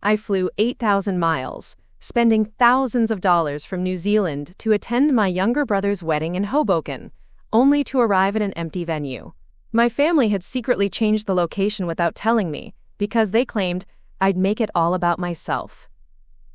I flew 8,000 miles, spending thousands of dollars from New Zealand to attend my younger brother's wedding in Hoboken, only to arrive at an empty venue. My family had secretly changed the location without telling me, because they claimed I'd make it all about myself.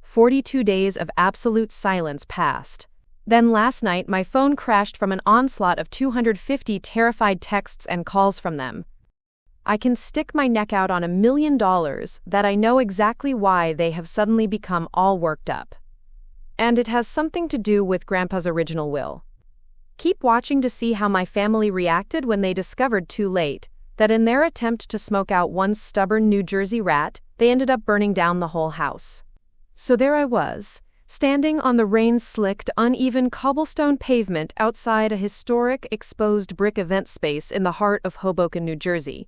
42 days of absolute silence passed. Then last night my phone crashed from an onslaught of 250 terrified texts and calls from them. I can stick my neck out on $1 million that I know exactly why they have suddenly become all worked up. And it has something to do with Grandpa's original will. Keep watching to see how my family reacted when they discovered too late that in their attempt to smoke out one stubborn New Jersey rat, they ended up burning down the whole house. So there I was, standing on the rain-slicked, uneven cobblestone pavement outside a historic, exposed brick event space in the heart of Hoboken, New Jersey,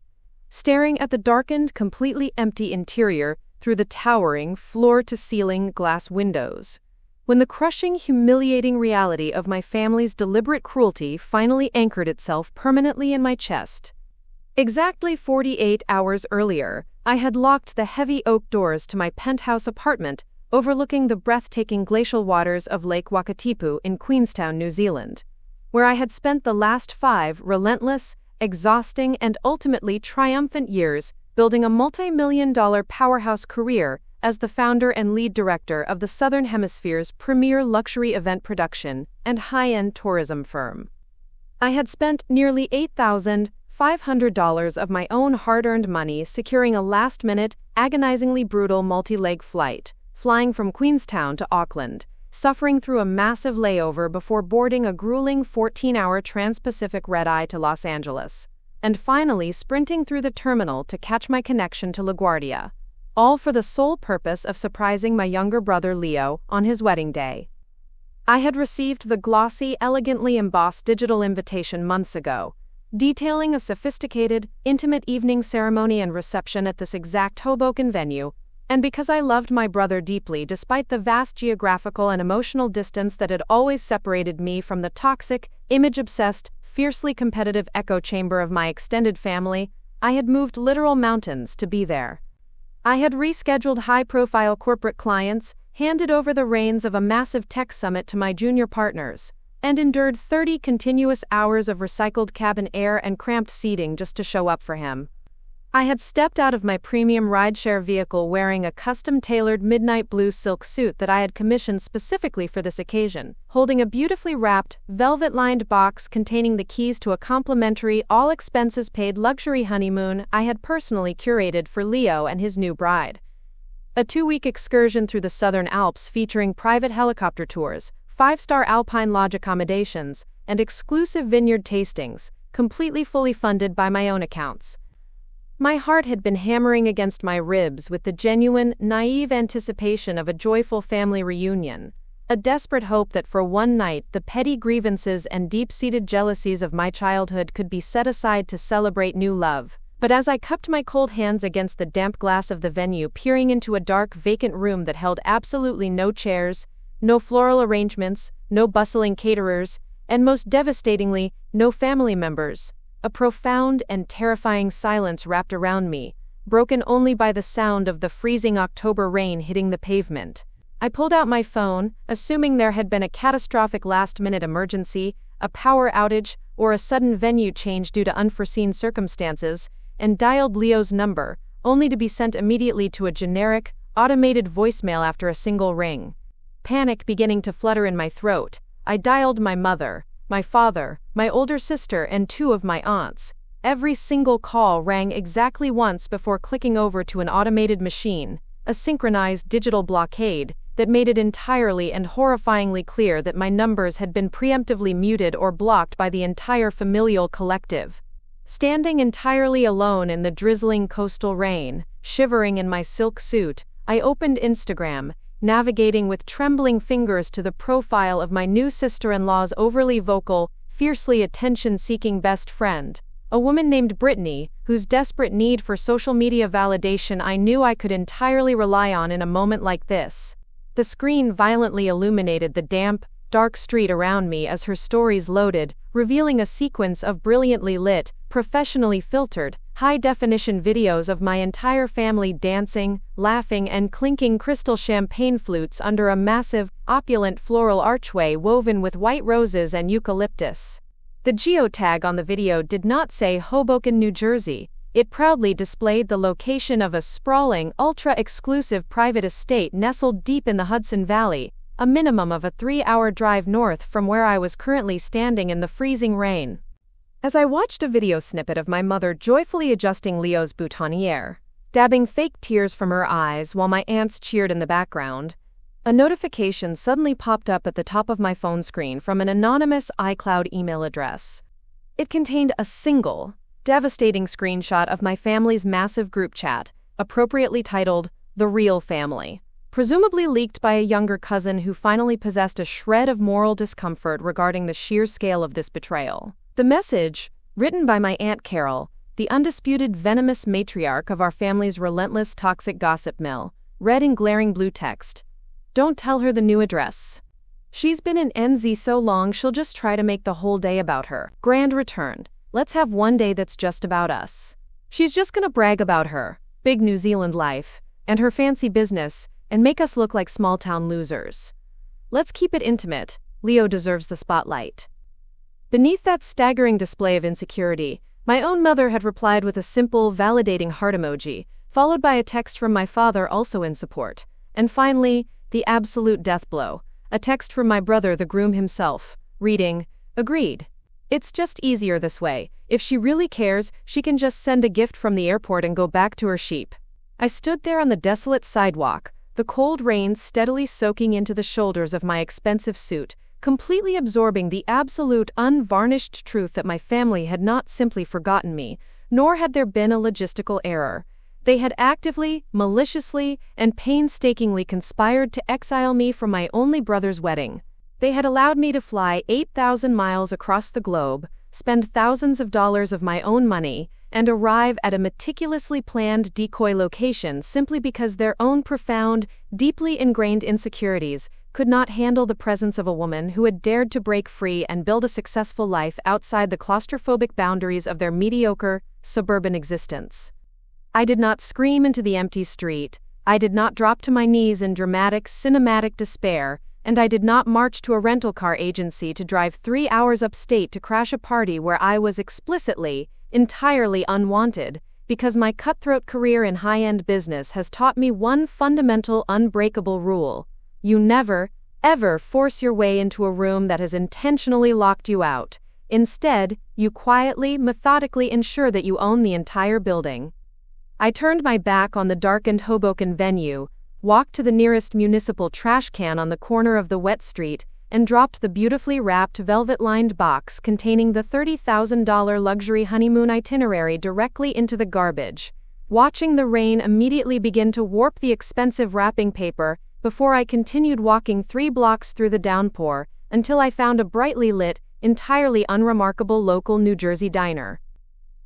staring at the darkened, completely empty interior through the towering, floor-to-ceiling glass windows, when the crushing, humiliating reality of my family's deliberate cruelty finally anchored itself permanently in my chest. Exactly 48 hours earlier, I had locked the heavy oak doors to my penthouse apartment overlooking the breathtaking glacial waters of Lake Wakatipu in Queenstown, New Zealand, where I had spent the last 5 relentless, exhausting, and ultimately triumphant years building a multi-million-dollar powerhouse career as the founder and lead director of the Southern Hemisphere's premier luxury event production and high-end tourism firm. I had spent nearly $8,500 of my own hard-earned money securing a last-minute, agonizingly brutal multi-leg flight, flying from Queenstown to Auckland, suffering through a massive layover before boarding a grueling 14-hour trans-Pacific red-eye to Los Angeles, and finally sprinting through the terminal to catch my connection to LaGuardia, all for the sole purpose of surprising my younger brother Leo on his wedding day. I had received the glossy, elegantly embossed digital invitation months ago, detailing a sophisticated, intimate evening ceremony and reception at this exact Hoboken venue, and because I loved my brother deeply despite the vast geographical and emotional distance that had always separated me from the toxic, image-obsessed, fiercely competitive echo chamber of my extended family, I had moved literal mountains to be there. I had rescheduled high-profile corporate clients, handed over the reins of a massive tech summit to my junior partners, and endured 30 continuous hours of recycled cabin air and cramped seating just to show up for him. I had stepped out of my premium rideshare vehicle wearing a custom-tailored midnight blue silk suit that I had commissioned specifically for this occasion, holding a beautifully wrapped, velvet-lined box containing the keys to a complimentary, all-expenses-paid luxury honeymoon I had personally curated for Leo and his new bride. A 2-week excursion through the Southern Alps featuring private helicopter tours, 5-star alpine lodge accommodations, and exclusive vineyard tastings, completely fully funded by my own accounts. My heart had been hammering against my ribs with the genuine, naive anticipation of a joyful family reunion, a desperate hope that for one night the petty grievances and deep-seated jealousies of my childhood could be set aside to celebrate new love. But as I cupped my cold hands against the damp glass of the venue, peering into a dark, vacant room that held absolutely no chairs, no floral arrangements, no bustling caterers, and most devastatingly, no family members, a profound and terrifying silence wrapped around me, broken only by the sound of the freezing October rain hitting the pavement. I pulled out my phone, assuming there had been a catastrophic last-minute emergency, a power outage, or a sudden venue change due to unforeseen circumstances, and dialed Leo's number, only to be sent immediately to a generic, automated voicemail after a single ring. Panic beginning to flutter in my throat, I dialed my mother, my father, my older sister, and 2 of my aunts. Every single call rang exactly once before clicking over to an automated machine, a synchronized digital blockade that made it entirely and horrifyingly clear that my numbers had been preemptively muted or blocked by the entire familial collective. Standing entirely alone in the drizzling coastal rain, shivering in my silk suit, I opened Instagram, navigating with trembling fingers to the profile of my new sister-in-law's overly vocal, fiercely attention-seeking best friend, a woman named Brittany, whose desperate need for social media validation I knew I could entirely rely on in a moment like this. The screen violently illuminated the damp, dark street around me as her stories loaded, revealing a sequence of brilliantly lit, professionally filtered, high-definition videos of my entire family dancing, laughing, and clinking crystal champagne flutes under a massive, opulent floral archway woven with white roses and eucalyptus. The geotag on the video did not say Hoboken, New Jersey. It proudly displayed the location of a sprawling, ultra-exclusive private estate nestled deep in the Hudson Valley, a minimum of a 3-hour drive north from where I was currently standing in the freezing rain. As I watched a video snippet of my mother joyfully adjusting Leo's boutonniere, dabbing fake tears from her eyes while my aunts cheered in the background, a notification suddenly popped up at the top of my phone screen from an anonymous iCloud email address. It contained a single, devastating screenshot of my family's massive group chat, appropriately titled, "The Real Family," presumably leaked by a younger cousin who finally possessed a shred of moral discomfort regarding the sheer scale of this betrayal. The message, written by my Aunt Carol, the undisputed venomous matriarch of our family's relentless toxic gossip mill, read in glaring blue text, "Don't tell her the new address. She's been in NZ so long she'll just try to make the whole day about her. Grand returned. Let's have one day that's just about us. She's just gonna brag about her big New Zealand life and her fancy business and make us look like small-town losers. Let's keep it intimate. Leo deserves the spotlight." Beneath that staggering display of insecurity, my own mother had replied with a simple, validating heart emoji, followed by a text from my father also in support. And finally, the absolute death blow, a text from my brother, the groom himself, reading, "Agreed. It's just easier this way. If she really cares, she can just send a gift from the airport and go back to her sheep." I stood there on the desolate sidewalk, the cold rain steadily soaking into the shoulders of my expensive suit, completely absorbing the absolute, unvarnished truth that my family had not simply forgotten me, nor had there been a logistical error. They had actively, maliciously, and painstakingly conspired to exile me from my only brother's wedding. They had allowed me to fly 8,000 miles across the globe, spend thousands of dollars of my own money, and arrive at a meticulously planned decoy location simply because their own profound, deeply ingrained insecurities could not handle the presence of a woman who had dared to break free and build a successful life outside the claustrophobic boundaries of their mediocre, suburban existence. I did not scream into the empty street, I did not drop to my knees in dramatic, cinematic despair, and I did not march to a rental car agency to drive 3 hours upstate to crash a party where I was explicitly, entirely unwanted, because my cutthroat career in high-end business has taught me one fundamental, unbreakable rule: you never, ever force your way into a room that has intentionally locked you out. Instead, you quietly, methodically ensure that you own the entire building. I turned my back on the darkened Hoboken venue, walked to the nearest municipal trash can on the corner of the wet street, and dropped the beautifully wrapped velvet-lined box containing the $30,000 luxury honeymoon itinerary directly into the garbage, watching the rain immediately begin to warp the expensive wrapping paper before I continued walking 3 blocks through the downpour until I found a brightly lit, entirely unremarkable local New Jersey diner.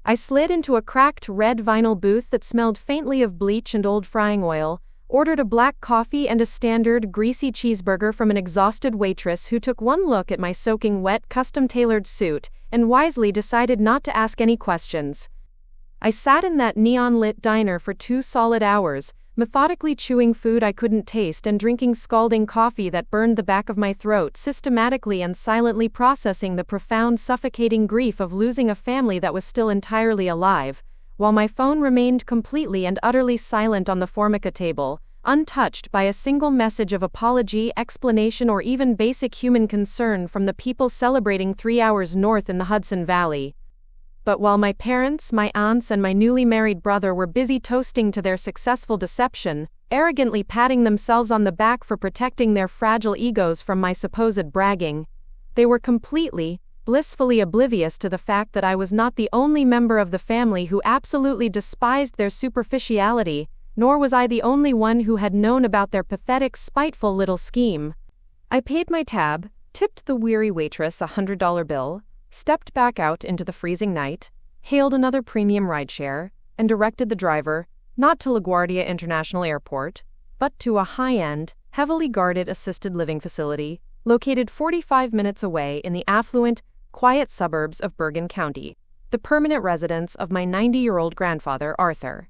I slid into a cracked red vinyl booth that smelled faintly of bleach and old frying oil, ordered a black coffee and a standard, greasy cheeseburger from an exhausted waitress who took one look at my soaking wet, custom-tailored suit and wisely decided not to ask any questions. I sat in that neon-lit diner for 2 solid hours, methodically chewing food I couldn't taste and drinking scalding coffee that burned the back of my throat, systematically and silently processing the profound, suffocating grief of losing a family that was still entirely alive, while my phone remained completely and utterly silent on the formica table, untouched by a single message of apology, explanation, or even basic human concern from the people celebrating 3 hours north in the Hudson Valley. But while my parents, my aunts, and my newly married brother were busy toasting to their successful deception, arrogantly patting themselves on the back for protecting their fragile egos from my supposed bragging, they were completely, blissfully oblivious to the fact that I was not the only member of the family who absolutely despised their superficiality, nor was I the only one who had known about their pathetic, spiteful little scheme. I paid my tab, tipped the weary waitress a $100 bill, stepped back out into the freezing night, hailed another premium rideshare, and directed the driver, not to LaGuardia International Airport, but to a high-end, heavily guarded assisted living facility, located 45 minutes away in the affluent, quiet suburbs of Bergen County, the permanent residence of my 90-year-old grandfather, Arthur.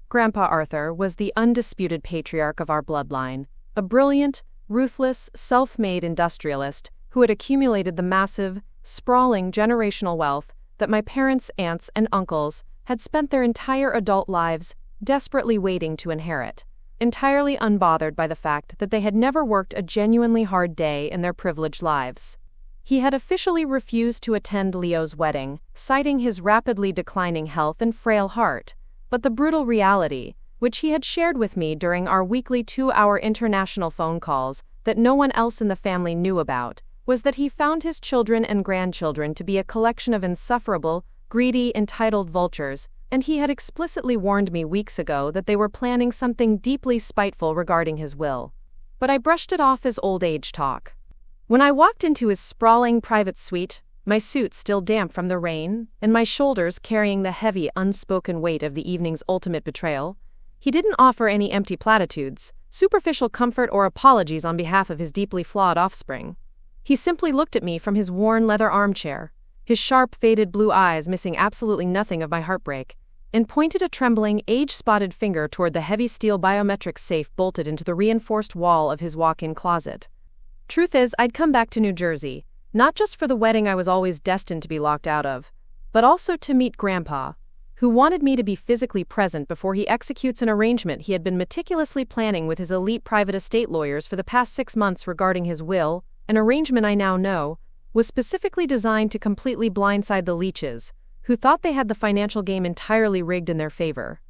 Grandpa Arthur was the undisputed patriarch of our bloodline, a brilliant, ruthless, self-made industrialist who had accumulated the massive, sprawling generational wealth that my parents, aunts, and uncles had spent their entire adult lives desperately waiting to inherit, entirely unbothered by the fact that they had never worked a genuinely hard day in their privileged lives. He had officially refused to attend Leo's wedding, citing his rapidly declining health and frail heart, but the brutal reality, which he had shared with me during our weekly 2-hour international phone calls that no one else in the family knew about, was that he found his children and grandchildren to be a collection of insufferable, greedy, entitled vultures, and he had explicitly warned me weeks ago that they were planning something deeply spiteful regarding his will. But I brushed it off as old age talk. When I walked into his sprawling private suite, my suit still damp from the rain, and my shoulders carrying the heavy, unspoken weight of the evening's ultimate betrayal, he didn't offer any empty platitudes, superficial comfort, or apologies on behalf of his deeply flawed offspring. He simply looked at me from his worn leather armchair, his sharp, faded blue eyes missing absolutely nothing of my heartbreak, and pointed a trembling, age-spotted finger toward the heavy steel biometric safe bolted into the reinforced wall of his walk-in closet. Truth is, I'd come back to New Jersey, not just for the wedding I was always destined to be locked out of, but also to meet Grandpa, who wanted me to be physically present before he executes an arrangement he had been meticulously planning with his elite private estate lawyers for the past 6 months regarding his will, an arrangement I now know was specifically designed to completely blindside the leeches, who thought they had the financial game entirely rigged in their favor.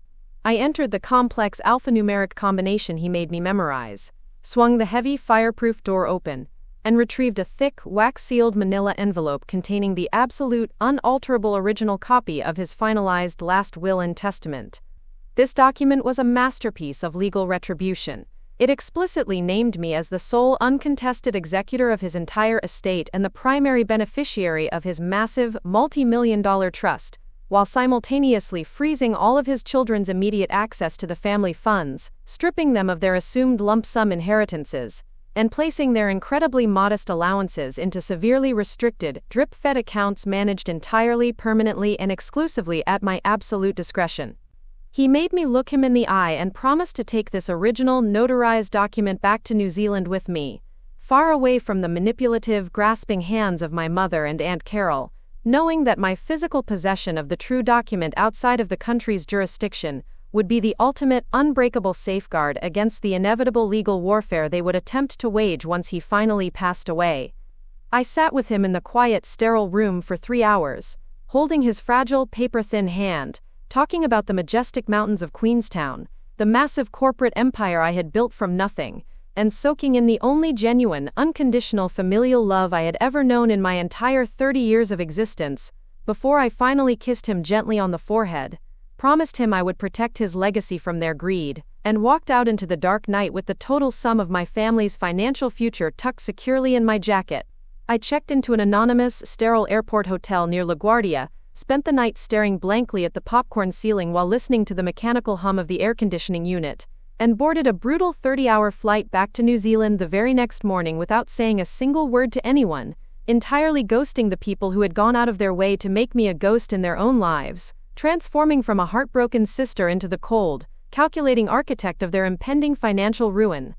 I entered the complex alphanumeric combination he made me memorize, swung the heavy fireproof door open, and retrieved a thick, wax-sealed manila envelope containing the absolute, unalterable original copy of his finalized last will and testament. This document was a masterpiece of legal retribution. It explicitly named me as the sole uncontested executor of his entire estate and the primary beneficiary of his massive, multi-million-dollar trust, while simultaneously freezing all of his children's immediate access to the family funds, stripping them of their assumed lump-sum inheritances, and placing their incredibly modest allowances into severely restricted, drip-fed accounts managed entirely, permanently, and exclusively at my absolute discretion. He made me look him in the eye and promised to take this original, notarized document back to New Zealand with me, far away from the manipulative, grasping hands of my mother and Aunt Carol, knowing that my physical possession of the true document outside of the country's jurisdiction would be the ultimate, unbreakable safeguard against the inevitable legal warfare they would attempt to wage once he finally passed away. I sat with him in the quiet, sterile room for 3 hours, holding his fragile, paper-thin hand, talking about the majestic mountains of Queenstown, the massive corporate empire I had built from nothing, and soaking in the only genuine, unconditional familial love I had ever known in my entire 30 years of existence, before I finally kissed him gently on the forehead, promised him I would protect his legacy from their greed, and walked out into the dark night with the total sum of my family's financial future tucked securely in my jacket. I checked into an anonymous, sterile airport hotel near LaGuardia, spent the night staring blankly at the popcorn ceiling while listening to the mechanical hum of the air conditioning unit, and boarded a brutal 30-hour flight back to New Zealand the very next morning without saying a single word to anyone, entirely ghosting the people who had gone out of their way to make me a ghost in their own lives, transforming from a heartbroken sister into the cold, calculating architect of their impending financial ruin.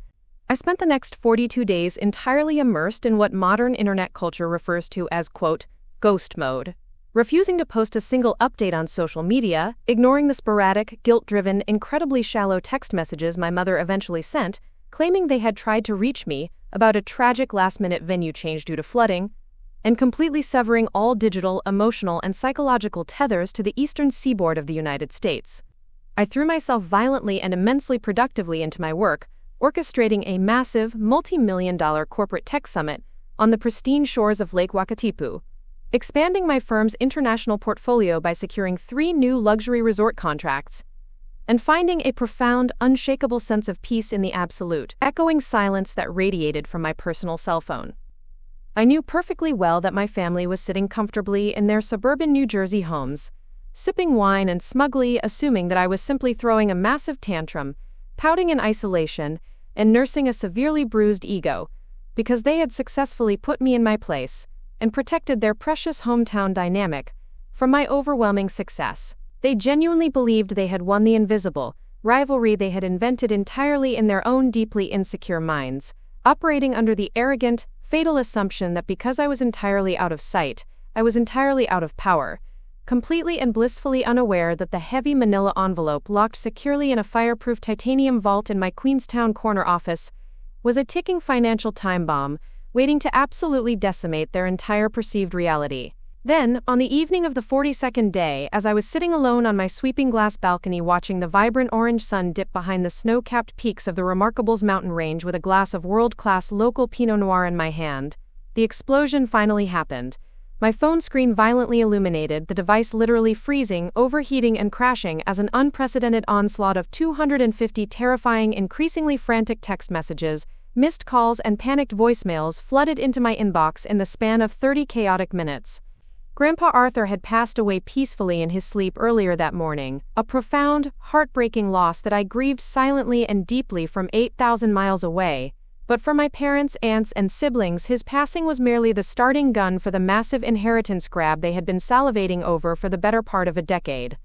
I spent the next 42 days entirely immersed in what modern internet culture refers to as, quote, ghost mode. Refusing to post a single update on social media, ignoring the sporadic, guilt-driven, incredibly shallow text messages my mother eventually sent, claiming they had tried to reach me about a tragic last-minute venue change due to flooding, and completely severing all digital, emotional, and psychological tethers to the eastern seaboard of the United States. I threw myself violently and immensely productively into my work, orchestrating a massive, multi-million-dollar corporate tech summit on the pristine shores of Lake Wakatipu, expanding my firm's international portfolio by securing 3 new luxury resort contracts, and finding a profound, unshakable sense of peace in the absolute, echoing silence that radiated from my personal cell phone. I knew perfectly well that my family was sitting comfortably in their suburban New Jersey homes, sipping wine and smugly assuming that I was simply throwing a massive tantrum, pouting in isolation, and nursing a severely bruised ego, because they had successfully put me in my place and protected their precious hometown dynamic from my overwhelming success. They genuinely believed they had won the invisible rivalry they had invented entirely in their own deeply insecure minds, operating under the arrogant, fatal assumption that because I was entirely out of sight, I was entirely out of power, completely and blissfully unaware that the heavy manila envelope locked securely in a fireproof titanium vault in my Queenstown corner office was a ticking financial time bomb, waiting to absolutely decimate their entire perceived reality. Then, on the evening of the 42nd day, as I was sitting alone on my sweeping glass balcony watching the vibrant orange sun dip behind the snow-capped peaks of the Remarkables mountain range with a glass of world-class local Pinot Noir in my hand, the explosion finally happened. My phone screen violently illuminated, the device literally freezing, overheating and crashing as an unprecedented onslaught of 250 terrifying, increasingly frantic text messages, missed calls and panicked voicemails flooded into my inbox in the span of 30 chaotic minutes. Grandpa Arthur had passed away peacefully in his sleep earlier that morning, a profound, heartbreaking loss that I grieved silently and deeply from 8,000 miles away. But for my parents, aunts, and siblings, his passing was merely the starting gun for the massive inheritance grab they had been salivating over for the better part of a decade.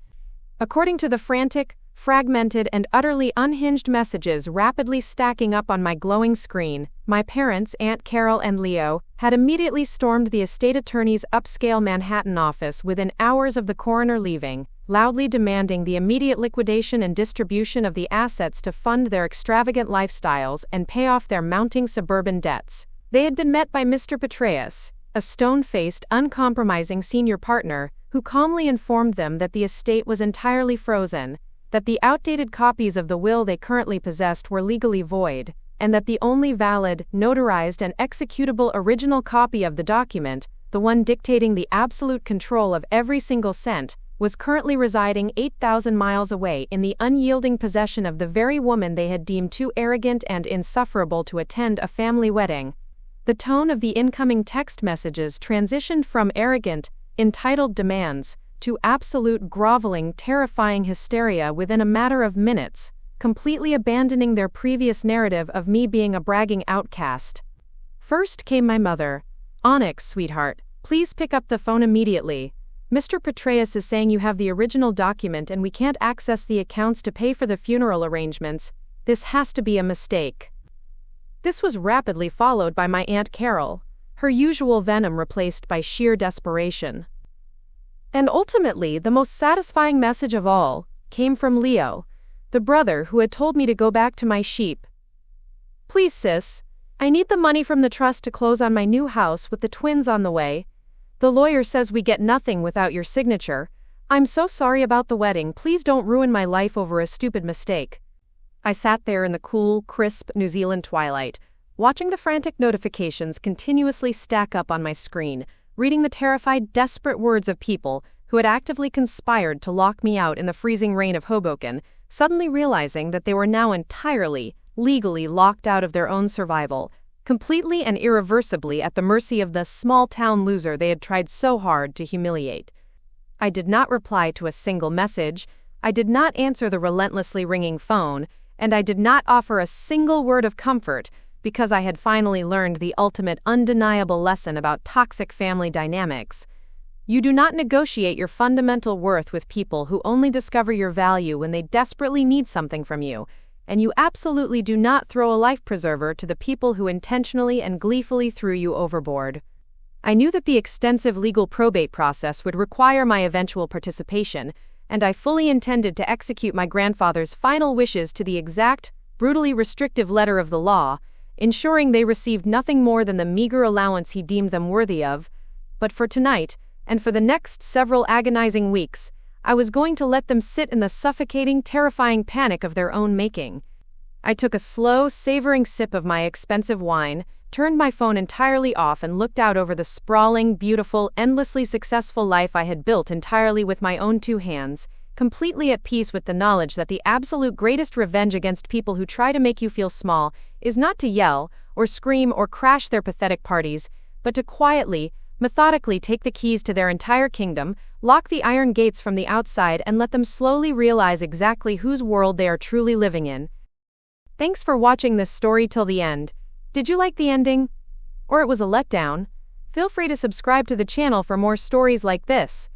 According to the frantic, fragmented, and utterly unhinged messages rapidly stacking up on my glowing screen, my parents, Aunt Carol and Leo, had immediately stormed the estate attorney's upscale Manhattan office within hours of the coroner leaving, loudly demanding the immediate liquidation and distribution of the assets to fund their extravagant lifestyles and pay off their mounting suburban debts. They had been met by Mr. Betrayal, a stone-faced, uncompromising senior partner, who calmly informed them that the estate was entirely frozen, that the outdated copies of the will they currently possessed were legally void, and that the only valid, notarized and executable original copy of the document, the one dictating the absolute control of every single cent, was currently residing 8,000 miles away in the unyielding possession of the very woman they had deemed too arrogant and insufferable to attend a family wedding. The tone of the incoming text messages transitioned from arrogant, entitled demands to absolute groveling, terrifying hysteria within a matter of minutes, completely abandoning their previous narrative of me being a bragging outcast. First came my mother. "Onyx, sweetheart, please pick up the phone immediately. Mr. Petraeus is saying you have the original document and we can't access the accounts to pay for the funeral arrangements. This has to be a mistake." This was rapidly followed by my Aunt Carol, her usual venom replaced by sheer desperation. And ultimately, the most satisfying message of all came from Leo, the brother who had told me to go back to my sheep. "Please, sis, I need the money from the trust to close on my new house with the twins on the way. The lawyer says we get nothing without your signature. I'm so sorry about the wedding, please don't ruin my life over a stupid mistake." I sat there in the cool, crisp New Zealand twilight, watching the frantic notifications continuously stack up on my screen, reading the terrified, desperate words of people who had actively conspired to lock me out in the freezing rain of Hoboken, suddenly realizing that they were now entirely, legally locked out of their own survival, completely and irreversibly at the mercy of the small-town loser they had tried so hard to humiliate. I did not reply to a single message, I did not answer the relentlessly ringing phone, and I did not offer a single word of comfort, because I had finally learned the ultimate undeniable lesson about toxic family dynamics. You do not negotiate your fundamental worth with people who only discover your value when they desperately need something from you, and you absolutely do not throw a life preserver to the people who intentionally and gleefully threw you overboard. I knew that the extensive legal probate process would require my eventual participation, and I fully intended to execute my grandfather's final wishes to the exact, brutally restrictive letter of the law, ensuring they received nothing more than the meager allowance he deemed them worthy of. But for tonight, and for the next several agonizing weeks, I was going to let them sit in the suffocating, terrifying panic of their own making. I took a slow, savoring sip of my expensive wine, turned my phone entirely off and looked out over the sprawling, beautiful, endlessly successful life I had built entirely with my own two hands, completely at peace with the knowledge that the absolute greatest revenge against people who try to make you feel small is not to yell, or scream, or crash their pathetic parties, but to quietly, methodically take the keys to their entire kingdom, lock the iron gates from the outside and let them slowly realize exactly whose world they are truly living in. Thanks for watching this story till the end. Did you like the ending? or it was a letdown. Feel free to subscribe to the channel for more stories like this.